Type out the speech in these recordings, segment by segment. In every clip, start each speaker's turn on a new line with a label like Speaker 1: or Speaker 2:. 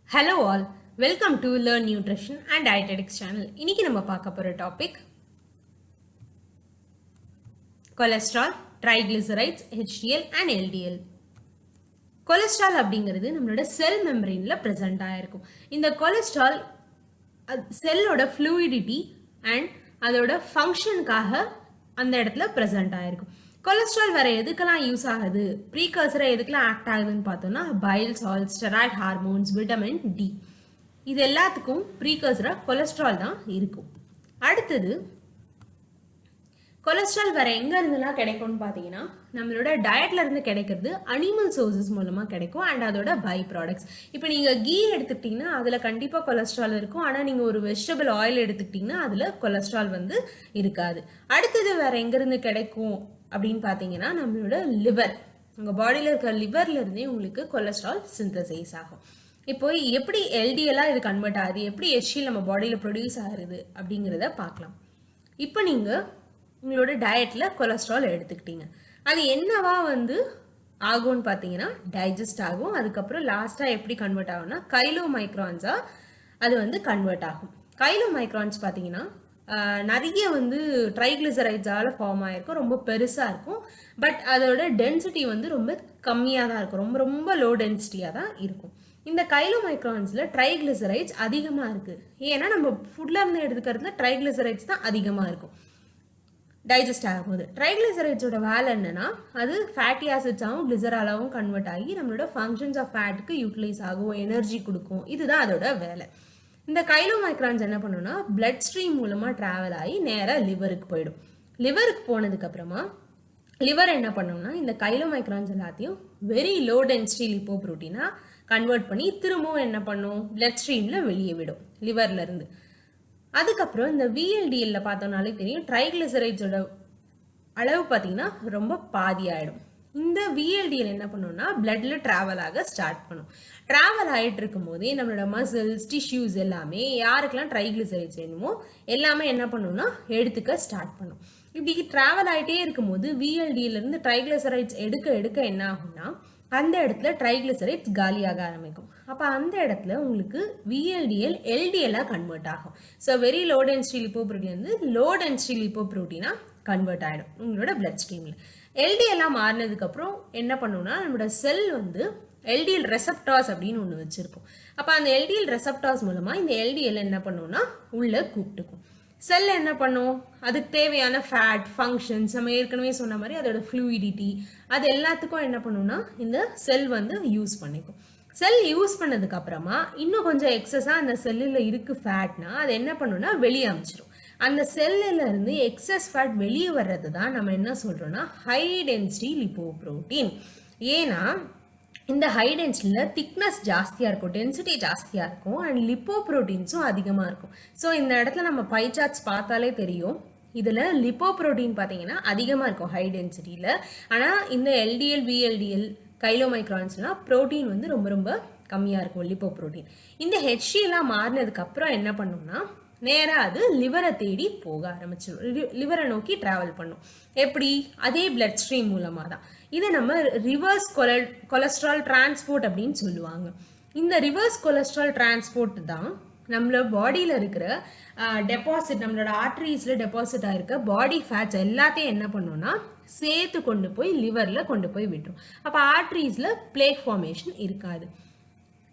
Speaker 1: Hello all, welcome to Learn Nutrition and Dietetics channel. இன்னைக்கு நம்ம பார்க்க போற topic cholesterol, triglycerides, HDL and LDL. Cholesterol அப்படிங்கிறது நம்மளோட செல் மெம்பரேன்ல பிரசன்ட் ஆயிருக்கும். இந்த கொலஸ்ட்ரால் செல்லோட ஃப்ளூயிடிட்டி அண்ட் அதோட ஃபங்க்ஷனுக்காக அந்த இடத்துல பிரசன்ட் ஆயிருக்கும். கொலஸ்ட்ரால் வேற எதுக்கெல்லாம் யூஸ் ஆகுது, ப்ரீகர்சரா எதுக்கெல்லாம் ஆக்ட் ஆகுதுன்னு பார்த்தோம்னா bile salt, steroid hormones, vitamin D, இது எல்லாத்துக்கும் ப்ரீகர்சரா கொலஸ்ட்ரால் தான் இருக்கும். அடுத்தது கொலஸ்ட்ரால் வேற எங்க இருந்தெல்லாம் கிடைக்கும்னு பார்த்தீங்கன்னா நம்மளோட டயட்ல இருந்து கிடைக்கிறது அனிமல் சோர்சஸ் மூலமா கிடைக்கும் அண்ட் அதோட பை ப்ராடக்ட்ஸ். இப்போ நீங்க கீ எடுத்துக்கிட்டீங்கன்னா அதுல கண்டிப்பா கொலஸ்ட்ரால் இருக்கும். ஆனா நீங்க ஒரு வெஜிடபிள் ஆயில் எடுத்துக்கிட்டீங்கன்னா அதுல கொலஸ்ட்ரால் வந்து இருக்காது. அடுத்தது வேற எங்க இருந்து கிடைக்கும் அப்படின்னு பார்த்தீங்கன்னா நம்மளோட லிவர், உங்கள் பாடியில் இருக்கிற லிவர்ல இருந்தே உங்களுக்கு கொலஸ்ட்ரால் சிந்தசைஸ் ஆகும். இப்போ எப்படி எல்டிஎல்லாம் இது கன்வெர்ட் ஆகுது, எப்படி HDL நம்ம பாடியில் ப்ரொடியூஸ் ஆகுது அப்படிங்கிறத பார்க்கலாம். இப்போ நீங்கள் உங்களோட டயட்டில் கொலஸ்ட்ரால் எடுத்துக்கிட்டீங்க, அது என்னவா வந்து ஆகும்னு பார்த்தீங்கன்னா டைஜஸ்ட் ஆகும். அதுக்கப்புறம் லாஸ்ட்டாக எப்படி கன்வெர்ட் ஆகும்னா கைலோ மைக்ரான்ஸாக அது வந்து கன்வெர்ட் ஆகும். கைலோ மைக்ரான்ஸ் பார்த்தீங்கன்னா நிறைய வந்து ட்ரைகிளிசரைட்ஸால் ஃபார்ம் ஆகிருக்கும், ரொம்ப பெருசாக இருக்கும். பட் அதோட டென்சிட்டி வந்து ரொம்ப கம்மியாக தான் இருக்கும், ரொம்ப ரொம்ப லோ டென்சிட்டியாக தான் இருக்கும். இந்த கைலோ மைக்ரான்ஸில் ட்ரைகிளிசரைட்ஸ் அதிகமாக இருக்குது. ஏன்னா நம்ம ஃபுட்டில் இருந்து எடுத்துக்கிறதுல ட்ரைகிளிசரைட்ஸ் தான் அதிகமாக இருக்கும் டைஜஸ்ட் ஆகும்போது. ட்ரைகிளிசரைட்ஸோட வேலை என்னன்னா அது ஃபேட்டி ஆசிட்ஸாகவும் கிளிசராலாவும் கன்வெர்ட் ஆகி நம்மளோட ஃபங்க்ஷன்ஸ் ஆஃப் ஃபேட்டுக்கு யூட்டிலைஸ் ஆகும், எனர்ஜி கொடுக்கும். இதுதான் அதோட வேலை. இந்த கைலோ மைக்ரான்ஸ் என்ன பண்ணுன்னா பிளட் ஸ்ட்ரீம் மூலமாக ட்ராவல் ஆகி நேராக லிவருக்கு போயிடும். லிவருக்கு போனதுக்கு அப்புறமா லிவர் என்ன பண்ணோம்னா இந்த கைலோ மைக்ரான்ஸ் எல்லாத்தையும் வெரி லோ டென்சிட்டி லிப்போ ப்ரோட்டீனாக கன்வெர்ட் பண்ணி திரும்பவும் என்ன பண்ணும், பிளட் ஸ்ட்ரீமில் வெளியே விடும் லிவர்ல இருந்து. அதுக்கப்புறம் இந்த VLDL பார்த்தோம்னாலே தெரியும், ட்ரைகிளிசரைட்ஸோட அளவு பார்த்தீங்கன்னா ரொம்ப பாதி ஆகிடும். இந்த VLDL என்ன பண்ணும்னா பிளட்ல டிராவல் ஆக ஸ்டார்ட் பண்ணும். டிராவல் ஆகிட்டு இருக்கும் போதே நம்மளோட மசில்ஸ், டிஷ்யூஸ் எல்லாமே யாருக்கெல்லாம் ட்ரைகிளிசரைட்ஸ் வேணுமோ எல்லாமே என்ன பண்ணும்னா எடுத்துக்க ஸ்டார்ட் பண்ணும். இப்படி டிராவல் ஆகிட்டே இருக்கும்போது VLDL இருந்து ட்ரைகிளிசரைட்ஸ் எடுக்க எடுக்க என்ன ஆகும்னா அந்த இடத்துல ட்ரைகிளிசரைட்ஸ் காலியாக ஆரம்பிக்கும். அப்போ அந்த இடத்துல உங்களுக்கு VLDL LDLாக கன்வெர்ட் ஆகும். So very low density lipo protein வந்து லோ டென்சிட்டி லிப்போ ப்ரோட்டீனாக கன்வெர்ட் ஆகிடும் உங்களோட பிளட் ஸ்ட்ரீமில். LDLலாம் மாறினதுக்கப்புறம் என்ன பண்ணுன்னா நம்மளோட செல் வந்து LDL ரெசப்டார்ஸ் அப்படின்னு ஒன்று வச்சுருக்கும். அப்போ அந்த LDL ரெசப்டார்ஸ் மூலமாக இந்த LDL என்ன பண்ணுன்னா உள்ளே கூப்பிட்டுக்கும். செல் என்ன பண்ணும், அதுக்கு தேவையான ஃபேட், ஃபங்க்ஷன்ஸ், நம்ம ஏற்கனவே சொன்ன மாதிரி அதோட ஃப்ளூயிடிட்டி, அது எல்லாத்துக்கும் என்ன பண்ணுன்னா இந்த செல் வந்து யூஸ் பண்ணிக்கும். செல் யூஸ் பண்ணதுக்கு அப்புறமா இன்னும் கொஞ்சம் எக்ஸஸாக அந்த செல்லில் இருக்குது ஃபேட்னா அது என்ன பண்ணுன்னா வெளியே அமிச்சிடும். அந்த செல்லில் இருந்து எக்ஸஸ் ஃபேட் வெளியே வர்றது தான் நம்ம என்ன சொல்கிறோன்னா ஹை டென்சிட்டி லிப்போ ப்ரோட்டீன். ஏன்னா இந்த ஹை டென்சிட்டியில் திக்னஸ் ஜாஸ்தியாக இருக்கும், டென்சிட்டி ஜாஸ்தியாக இருக்கும் அண்ட் லிப்போ ப்ரோட்டீன்ஸும் அதிகமாக இருக்கும். ஸோ இந்த இடத்துல நம்ம பை சார்ட்ஸ் பார்த்தாலே தெரியும், இதில் லிப்போ ப்ரோட்டீன் பார்த்தீங்கன்னா அதிகமாக இருக்கும் ஹை டென்சிட்டியில். ஆனால் இந்த LDL, VLDL, கைலோ மைக்ரான்ஸ்லாம் ப்ரோட்டீன் வந்து ரொம்ப ரொம்ப கம்மியாக இருக்கும் லிப்போ ப்ரோட்டீன். இந்த HDLலாம் மாறினதுக்கப்புறம் என்ன பண்ணோம்னா நேராக அது லிவரை தேடி போக ஆரம்பிச்சிடும், லிவரை நோக்கி ட்ராவல் பண்ணும். எப்படி, அதே பிளட் ஸ்ட்ரீம் மூலமாக தான். இதை நம்ம ரிவர்ஸ் கொலஸ்ட்ரால் டிரான்ஸ்போர்ட் அப்படின்னு சொல்லுவாங்க. இந்த ரிவர்ஸ் கொலஸ்ட்ரால் டிரான்ஸ்போர்ட் தான் நம்மளோட பாடியில் இருக்கிற டெபாசிட், நம்மளோட ஆர்டரிஸில் டெபாசிட் ஆகிருக்க பாடி ஃபேட்ஸ் எல்லாத்தையும் என்ன பண்ணோம்னா சேர்த்து கொண்டு போய் லிவரில் கொண்டு போய் விட்டுரும். அப்போ ஆர்டரிஸில் பிளேக் ஃபார்மேஷன் இருக்காது.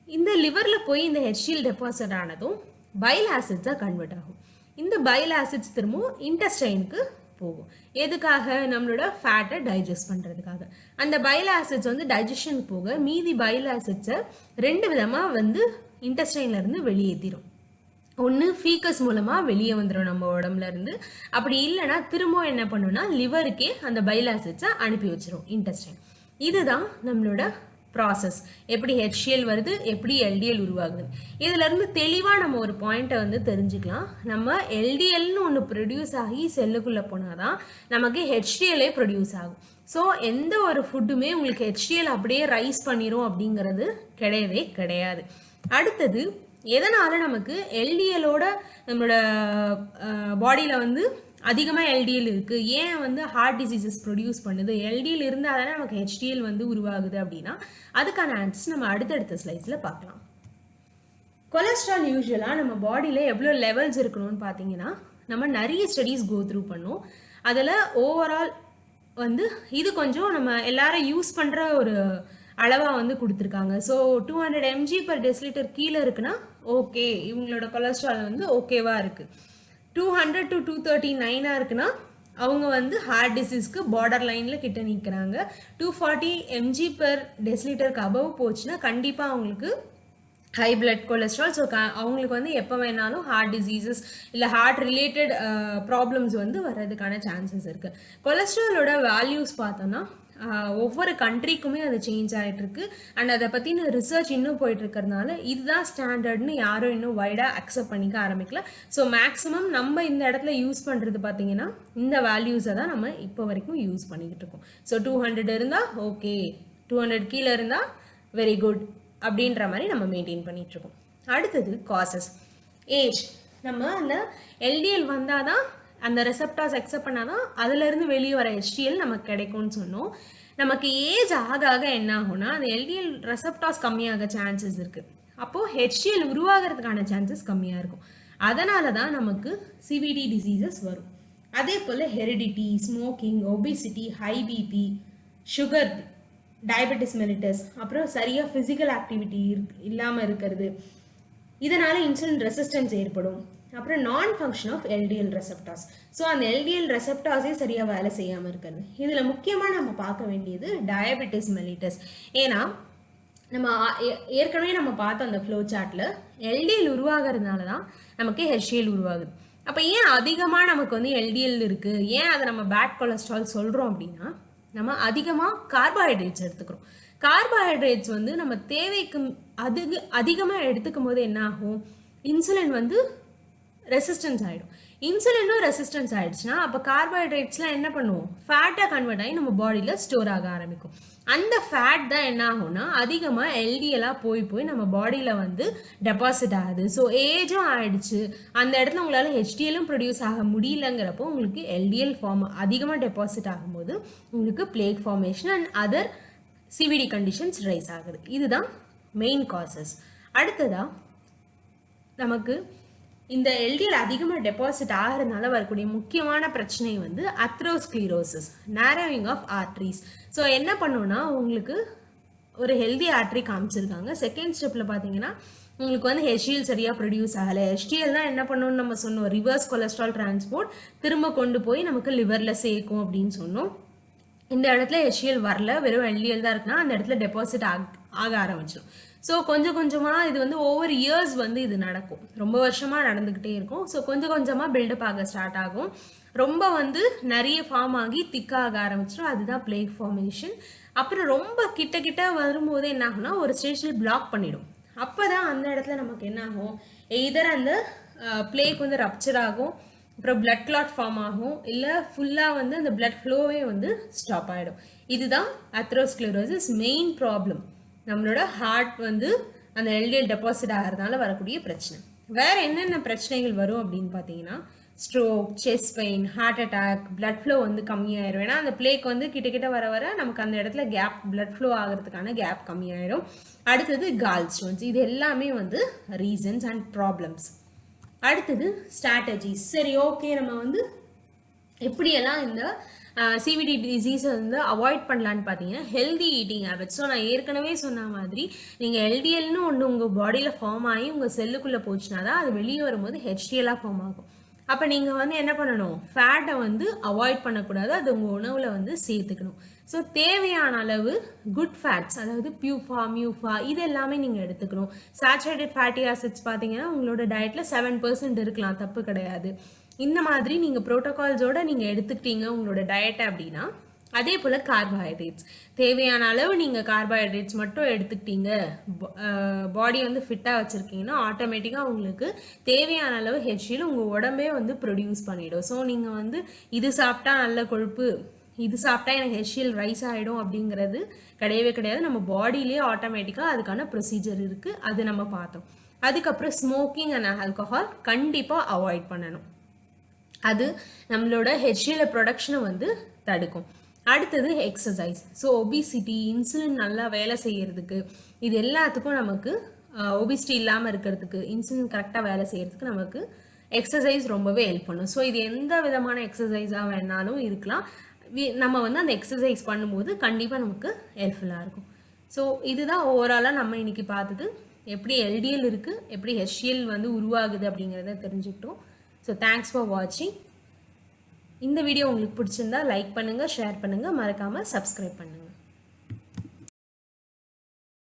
Speaker 1: இந்த லிவரில் போய் இந்த HDL டெபாசிட் ஆனதும் பைல் ஆசிட்ஸாக கன்வெர்ட் ஆகும். இந்த பைல் ஆசிட்ஸ் திரும்பவும் இன்டெஸ்டைனுக்கு போகும். எதுக்காக, நம்மளோட ஃபேட்டை டைஜஸ்ட் பண்ணுறதுக்காக. அந்த பைல் ஆசிட்ஸ் வந்து டைஜஷன் போக மீதி பைல் ஆசிட்ஸை ரெண்டு விதமாக வந்து இன்டெஸ்டைன்லேருந்து வெளியேற்றிடும். ஒன்று ஃபீக்கஸ் மூலமாக வெளியே வந்துடும் நம்ம உடம்புல இருந்து, அப்படி இல்லைன்னா திரும்பவும் என்ன பண்ணுன்னா லிவருக்கே அந்த பைல் ஆசிட்ஸை அனுப்பி வச்சிடும் இன்டெஸ்டைன். இதுதான் நம்மளோட ப்ராசஸ். எப்படி HDL வருது, எப்படி LDL உருவாகுது. இதிலேருந்து தெளிவாக நம்ம ஒரு பாயிண்ட்டை வந்து தெரிஞ்சுக்கலாம். நம்ம LDLன்னு ஒன்று ப்ரொடியூஸ் ஆகி செல்லுக்குள்ளே போனால் தான் நமக்கு HDLே ப்ரொடியூஸ் ஆகும். ஸோ எந்த ஒரு ஃபுட்டுமே உங்களுக்கு HDL அப்படியே ரைஸ் பண்ணிடும் அப்படிங்கிறது கிடையவே கிடையாது. அடுத்தது எதனால் நமக்கு LDLோட நம்மளோட பாடியில் வந்து அதிகமாக LDL இருக்குது, ஏன் வந்து ஹார்ட் டிசீசஸ் ப்ரொடியூஸ் பண்ணுது, LDL இருந்தால் தானே நமக்கு HDL வந்து உருவாகுது அப்படின்னா அதுக்கான ஆன்சர்ஸ் நம்ம அடுத்தடுத்த ஸ்லைட்ஸில் பார்க்கலாம். கொலஸ்ட்ரால் யூஸ்வலாக நம்ம பாடியில் எவ்வளோ லெவல்ஸ் இருக்கணும்னு பார்த்தீங்கன்னா நம்ம நிறைய ஸ்டடீஸ் கோ த்ரூ பண்ணோம். அதில் ஓவரால் வந்து இது கொஞ்சம் நம்ம எல்லாரும் யூஸ் பண்ணுற ஒரு அளவாக வந்து கொடுத்துருக்காங்க. ஸோ 200 mg/dL கீழே இருக்குன்னா ஓகே, இவங்களோட கொலஸ்ட்ரால் வந்து ஓகேவாக இருக்குது. 200 to 239 இருக்குன்னா அவங்க வந்து ஹார்ட் டிசீஸ்க்கு பார்டர் லைனில் கிட்ட நிற்கிறாங்க. 240 mg/dL அபவ் போச்சுன்னா கண்டிப்பாக அவங்களுக்கு ஹை பிளட் கொலஸ்ட்ரால். ஸோ அவங்களுக்கு வந்து எப்போ வேணாலும் ஹார்ட் டிசீசஸ் இல்லை ஹார்ட் ரிலேட்டட் ப்ராப்ளம்ஸ் வந்து வர்றதுக்கான சான்சஸ் இருக்குது. கொலஸ்ட்ராலோட வேல்யூஸ் பார்த்தோன்னா ஒவ்வொரு கண்ட்ரிக்குமே அது சேஞ்ச் ஆகிட்டுருக்கு. அண்ட் அதை பற்றின ரிசர்ச் இன்னும் போயிட்டுருக்கிறதுனால இதுதான் ஸ்டாண்டர்ட்னு யாரும் இன்னும் வைடாக அக்செப்ட் பண்ணிக்க ஆரம்பிக்கல. ஸோ மேக்ஸிமம் நம்ம இந்த இடத்துல யூஸ் பண்ணுறது பார்த்திங்கன்னா இந்த வேல்யூஸை தான் நம்ம இப்போ வரைக்கும் யூஸ் பண்ணிக்கிட்டு இருக்கோம். ஸோ 200 இருந்தால் ஓகே, 200 கீழே இருந்தால் வெரி குட் அப்படின்ற மாதிரி நம்ம மெயின்டைன் பண்ணிகிட்ருக்கோம். அடுத்தது காசஸ். ஏஜ். நம்ம அந்த எல்டிஎல் வந்தால் தான் அந்த ரெசப்டாஸ் அக்செப்ட் பண்ணால் தான் அதுலேருந்து வெளியே வர ஹெச்டிஎல் நமக்கு கிடைக்கும்னு சொன்னோம். நமக்கு ஏஜ் ஆக ஆக என்ன ஆகும்னா அந்த எல்டிஎல் ரெசப்டாஸ் கம்மியாக சான்சஸ் இருக்குது. அப்போது ஹெச்டிஎல் உருவாகிறதுக்கான சான்சஸ் கம்மியாக இருக்கும். அதனால தான் நமக்கு சிவிடி டிசீசஸ் வரும். அதே போல் heredity, smoking, obesity, high BP, sugar, diabetes mellitus, அப்புறம் சரியாக ஃபிசிக்கல் ஆக்டிவிட்டி இல்லாமல் இருக்கிறது, இதனால் இன்சுலின் ரெசிஸ்டன்ஸ் ஏற்படும். அப்புறம் நான் function of LDL receptors. So அந்த எல்டிஎல் ரெசப்டாஸே சரியாக வேலை செய்யாமல் இருக்கிறது. இதில் முக்கியமாக நம்ம பார்க்க வேண்டியது டயபெட்டிஸ் மெலிட்டஸ். ஏன்னா நம்ம ஏற்கனவே நம்ம பார்த்தோம் அந்த ஃப்ளோ சார்ட்டில் எல்டிஎல் உருவாகிறதுனால தான் நமக்கு ஹெச்டிஎல் உருவாகுது. அப்போ ஏன் அதிகமாக நமக்கு வந்து எல்டிஎல் இருக்குது, ஏன் அதை நம்ம பேட் கொலஸ்ட்ரால் சொல்கிறோம் அப்படின்னா நம்ம அதிகமாக கார்போஹைட்ரேட்ஸ் எடுத்துக்கிறோம். கார்போஹைட்ரேட்ஸ் வந்து நம்ம தேவைக்கு அதிகமாக எடுத்துக்கும் போது என்ன ஆகும், இன்சுலின் வந்து ரெசிஸ்டன்ஸ் ஆகிடும். இன்சுலினும் ரெசிஸ்டன்ஸ் ஆகிடுச்சுன்னா அப்போ கார்போஹைட்ரேட்ஸ்லாம் என்ன பண்ணுவோம், ஃபேட்டாக கன்வெர்ட் ஆகி நம்ம பாடியில் ஸ்டோர் ஆக ஆரம்பிக்கும். அந்த ஃபேட் தான் என்ன ஆகும்னா அதிகமாக எல்டிஎலாக போய் நம்ம பாடியில் வந்து டெபாசிட் ஆகுது. ஸோ ஏஜும் ஆகிடுச்சு, அந்த இடத்துல உங்களால் ஹெச்டிஎலும் ப்ரொடியூஸ் ஆக முடியலங்கிறப்போ உங்களுக்கு எல்டிஎல் ஃபார்ம் அதிகமாக டெபாசிட் ஆகும்போது உங்களுக்கு plaque formation and other CVD conditions rise ஆகுது. இதுதான் மெயின் காசஸ். அடுத்ததாக நமக்கு இந்த எல்டிஎல் அதிகமாக டெபாசிட் ஆகிறதுனால வரக்கூடிய முக்கியமான பிரச்சனை வந்து அத்ரோஸ்க்ளீரோசிஸ், நேரோவிங் ஆஃப் ஆர்ட்ரிஸ். ஸோ என்ன பண்ணோன்னா உங்களுக்கு ஒரு ஹெல்தி ஆர்ட்ரி காமிச்சிருக்காங்க. செகண்ட் ஸ்டெப்பில் பார்த்தீங்கன்னா உங்களுக்கு வந்து ஹெச்டிஎல் சரியாக ப்ரொடியூஸ் ஆகலை. ஹெச்டிஎல் தான் என்ன பண்ணணும்னு நம்ம சொன்னோம், ரிவர்ஸ் கொலஸ்ட்ரால் டிரான்ஸ்போர்ட் திரும்ப கொண்டு போய் நமக்கு லிவரில் சேர்க்கும் அப்படின்னு சொன்னோம். இந்த இடத்துல ஹெச்டிஎல் வரல, வெறும் எல்டிஎல் தான் இருக்குன்னா அந்த இடத்துல டெபாசிட் ஆக ஆரம்பிச்சிடும். ஸோ கொஞ்சம் கொஞ்சமாக இது வந்து ஓவர் இயர்ஸ் வந்து இது நடக்கும், ரொம்ப வருஷமாக நடந்துக்கிட்டே இருக்கும். ஸோ கொஞ்சம் கொஞ்சமாக பில்டப் ஆக ஸ்டார்ட் ஆகும், ரொம்ப வந்து நிறைய ஃபார்ம் ஆகி திக்காக ஆரம்பிச்சிடும். அதுதான் பிளேக் ஃபார்மேஷன். அப்புறம் ரொம்ப கிட்ட வரும்போது என்ன ஆகும்னா ஒரு ஸ்டேஜில் பிளாக் பண்ணிடும். அப்போ தான் அந்த இடத்துல நமக்கு என்ன ஆகும், எய்தர் அந்த பிளேக் வந்து ரப்சர் ஆகும், அப்புறம் பிளட் கிளாட் ஃபார்ம் ஆகும், இல்லை ஃபுல்லாக வந்து அந்த பிளட் ஃப்ளோவே வந்து ஸ்டாப் ஆகிடும். இதுதான் அத்ரோஸ்க்ளீரோசிஸ் மெயின் ப்ராப்ளம். நம்மளோட ஹார்ட் வந்து அந்த எல்டிஎல் டெபாசிட் ஆகிறதுனால வரக்கூடிய பிரச்சனை. வேறு என்னென்ன பிரச்சனைகள் வரும் அப்படின்னு பார்த்தீங்கன்னா stroke, chest pain, heart attack, blood flow வந்து கம்மியாயிரும். ஏன்னா அந்த பிளேக் வந்து கிட்ட வர நமக்கு அந்த இடத்துல கேப், பிளட் ஃப்ளோ ஆகிறதுக்கான கேப் கம்மியாயிடும். அடுத்தது கால் ஸ்டோன்ஸ். இது எல்லாமே வந்து ரீசன்ஸ் அண்ட் ப்ராப்ளம்ஸ். அடுத்தது ஸ்ட்ராட்டஜிஸ். சரி, ஓகே, நம்ம வந்து எப்படியெல்லாம் இந்த சிவிடி டிசீஸை வந்து அவாய்ட் பண்ணலான்னு பார்த்தீங்கன்னா ஹெல்தி ஈட்டிங் ஹேபிட்ஸ். ஸோ நான் ஏற்கனவே சொன்ன மாதிரி நீங்கள் எல்டிஎல்னு ஒன்று உங்கள் பாடியில் ஃபார்ம் ஆகி உங்கள் செல்லுக்குள்ளே போச்சுன்னா தான் அது வெளியே வரும்போது ஹெச்டிஎலாக ஃபார்ம் ஆகும். அப்போ நீங்கள் வந்து என்ன பண்ணணும், ஃபேட்டை வந்து அவாய்ட் பண்ணக்கூடாது, அது உங்கள் உணவில் வந்து சேர்த்துக்கணும். ஸோ தேவையான அளவு குட் ஃபேட்ஸ், அதாவது பியூஃபா, மியூஃபா, இது எல்லாமே நீங்கள் எடுத்துக்கணும். சேச்சுரேட்டட் ஃபேட்டி ஆசிட்ஸ் பார்த்தீங்கன்னா உங்களோட டயட்டில் 7% இருக்கலாம், தப்பு கிடையாது. இந்த மாதிரி நீங்கள் ப்ரோட்டோகால்ஸோடு நீங்கள் எடுத்துக்கிட்டீங்க உங்களோட டயட்டை அப்படின்னா. அதே போல் கார்போஹைட்ரேட்ஸ், தேவையான அளவு நீங்கள் கார்போஹைட்ரேட்ஸ் மட்டும் எடுத்துக்கிட்டீங்க, பாடி வந்து ஃபிட்டாக வச்சுருக்கீங்கன்னா ஆட்டோமேட்டிக்காக உங்களுக்கு தேவையான அளவு ஹெச்டிஎல் உங்கள் உடம்பே வந்து ப்ரொடியூஸ் பண்ணிவிடும். ஸோ நீங்கள் வந்து இது சாப்பிட்டா நல்ல கொழுப்பு, இது சாப்பிட்டா எனக்கு ஹெச்டிஎல் ரைஸ் ஆகிடும் அப்படிங்கிறது கிடையவே கிடையாது. நம்ம பாடியிலேயே ஆட்டோமேட்டிக்காக அதுக்கான ப்ரொசீஜர் இருக்குது, அது நம்ம பார்த்தோம். அதுக்கப்புறம் ஸ்மோக்கிங் அண்ட் ஆல்கஹால் கண்டிப்பாக அவாய்ட் பண்ணணும், அது நம்மளோட ஹெச்டிஎல் ப்ரொடக்ஷனை வந்து தடுக்கும். அடுத்தது எக்ஸசைஸ். ஸோ ஒபிசிட்டி, இன்சுலின் நல்லா வேலை செய்யறதுக்கு, இது எல்லாத்துக்கும் நமக்கு ஒபிசிட்டி இல்லாமல் இருக்கிறதுக்கு, இன்சுலின் கரெக்டாக வேலை செய்கிறதுக்கு நமக்கு எக்ஸசைஸ் ரொம்பவே ஹெல்ப் பண்ணும். ஸோ இது எந்த விதமான எக்ஸசைஸாக வேணாலும் இருக்கலாம். நம்ம வந்து அந்த எக்ஸசைஸ் பண்ணும்போது கண்டிப்பாக நமக்கு ஹெல்ப்ஃபுல்லாக இருக்கும். ஸோ இதுதான் ஓவராலாக நம்ம இன்னைக்கு பார்த்தது. எப்படி எல்டிஎல் இருக்குது, எப்படி ஹெச்டிஎல் வந்து உருவாகுது அப்படிங்கிறத தெரிஞ்சுக்கிட்டோம். ஸோ தேங்க்ஸ் ஃபார் வாட்சிங். இந்த வீடியோ உங்களுக்கு பிடிச்சிருந்தா லைக் பண்ணுங்கள், ஷேர் பண்ணுங்கள், மறக்காமல் சப்ஸ்கிரைப் பண்ணுங்கள்.